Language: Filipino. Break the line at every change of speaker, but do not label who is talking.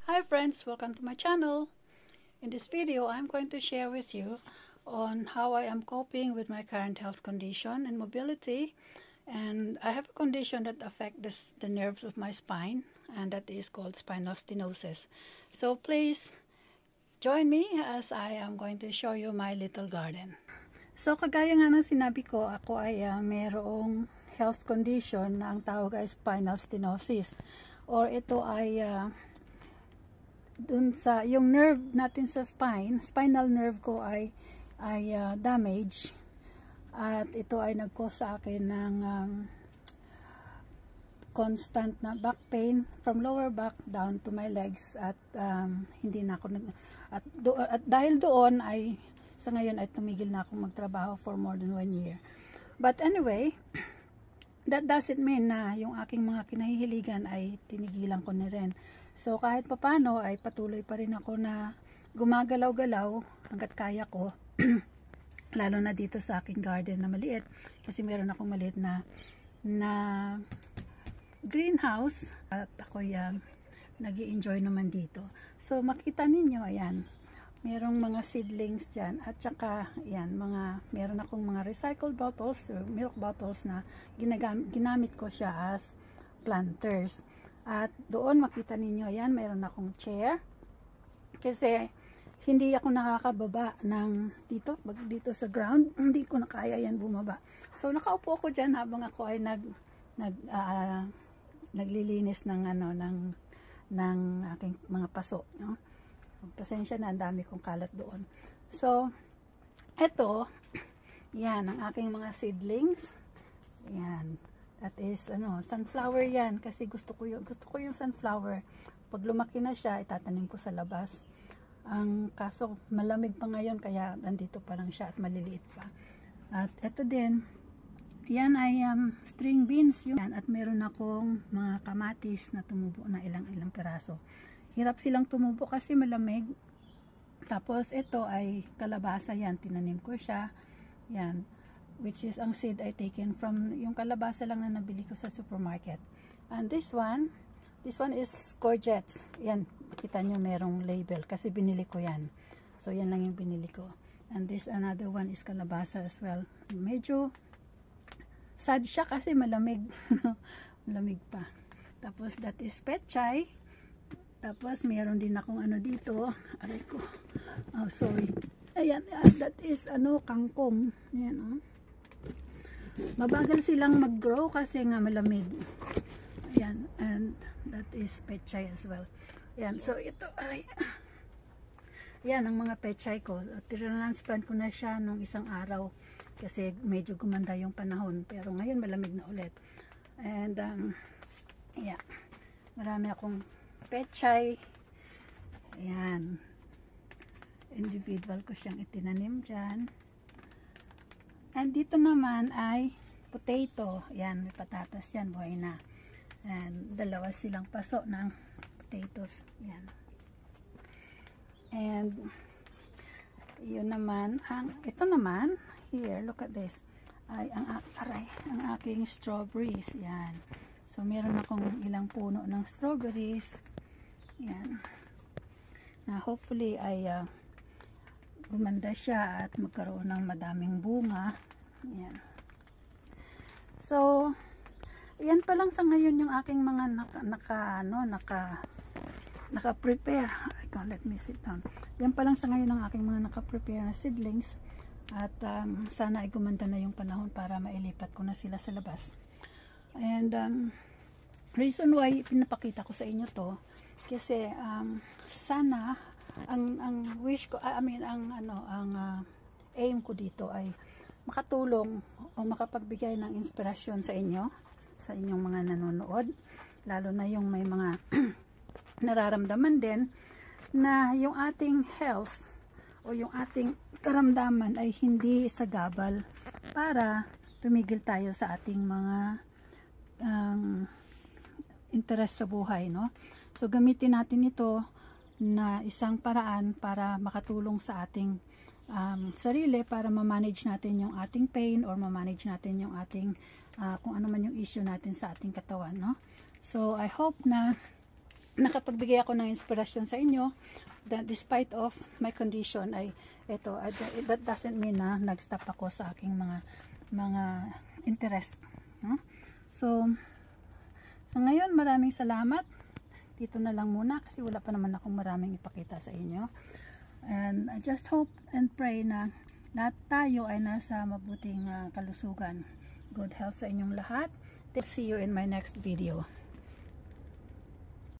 Hi friends, welcome to my channel. In this video, I'm going to share with you on how I am coping with my current health condition and mobility. And I have a condition that affects the nerves of my spine, and that is called spinal stenosis. So please join me as I am going to show you my little garden. So kagaya nga ng sinabi ko, ako ay mayroong health condition na ang tawag ay spinal stenosis. Or ito ay dun sa yung nerve natin sa spinal nerve ko ay damage, at ito ay nag-cause sa akin ng constant na back pain from lower back down to my legs, at hindi na ako at dahil doon ay sa ngayon ay tumigil na akong magtrabaho for more than 1 year. But anyway, that doesn't mean na yung aking mga kinahihiligan ay tinigilan ko na rin. So kahit papano ay patuloy pa rin ako na gumagalaw-galaw hanggat kaya ko. Lalo na dito sa aking garden na maliit, kasi meron akong maliit na greenhouse, at ako nag-i-enjoy naman dito. So makita ninyo, ayan, merong mga seedlings dyan, at saka ayan, meron akong mga recycled bottles or milk bottles na ginamit ko siya as planters. At doon makita ninyo, ayan, meron akong chair. Kasi hindi ako nakakababa ng dito sa ground. Hindi ko na kaya yan bumaba. So nakaupo ako dyan habang ako ay naglilinis ng aking mga paso, no? Pasensya na, ang dami kong kalat doon. So eto, yan ang aking mga seedlings. Yan. That is sunflower yan, kasi gusto ko yung sunflower. Pag lumaki na siya, itatanim ko sa labas. Ang kaso malamig pa ngayon, kaya nandito pa lang siya at maliliit pa. At ito din, yan ay string beans yun. At meron akong mga kamatis na tumubo na ilang piraso. Hirap silang tumubo kasi malamig. Tapos ito ay kalabasa, yan, tinanim ko siya. Yan, which is ang seed ay taken from yung kalabasa lang na nabili ko sa supermarket. And this one is courgettes. Yan, kita nyo merong label kasi binili ko yan. So yan lang yung binili ko. And this another one is kalabasa as well. Medyo sad siya kasi malamig. Malamig pa. Tapos that is pechay. Tapos meron din akong dito. Aray ko. Oh, sorry. Ayan, that is kangkong. Ayan, oh. Mabagal silang mag-grow kasi nga malamig. Ayan, and that is pechay as well. Ayan, so ito ay yan ang mga pechay ko. Trinansplant ko na siya nung isang araw kasi medyo gumanda yung panahon, pero ngayon malamig na ulit. And yeah, marami akong pechay. Ayan, individual ko siyang itinanim dyan. And dito naman ay potato. Yan, may patatas yan, buhay na. And dalawa silang paso ng potatoes. Yan. And yun naman, ito naman, here, look at this. Ay, ang aking strawberries. Yan. So, meron akong ilang puno ng strawberries. Yan. Na hopefully ay gumanda siya at magkaroon ng madaming bunga. Yan. So, yan pa lang sa ngayon yung aking mga naka-prepare. Let me sit down. Yan pa lang sa ngayon ang aking mga naka-prepare na seedlings. At sana ay gumanda na yung panahon para mailipat ko na sila sa labas. And reason why pinapakita ko sa inyo to, kasi sana ang wish ko, ang aim ko dito ay makatulong o makapagbigay ng inspirasyon sa inyo, sa inyong mga nanonood, lalo na yung may mga nararamdaman din na yung ating health o yung ating karamdaman ay hindi sagabal para tumigil tayo sa ating mga interest sa buhay, no? So gamitin natin ito na isang paraan para makatulong sa ating sarili, para ma-manage natin yung ating pain or ma-manage natin yung ating kung ano man yung issue natin sa ating katawan, no? So I hope na
nakapagbigay ako ng inspirasyon sa inyo, that despite of my condition ay ito, that doesn't mean na nag-stop ako sa aking mga interest, no? So ngayon, maraming salamat. Dito na lang muna kasi wala pa naman akong maraming ipakita sa inyo. And I just hope and pray na lahat tayo ay nasa mabuting kalusugan. Good health sa inyong lahat. See you in my next video.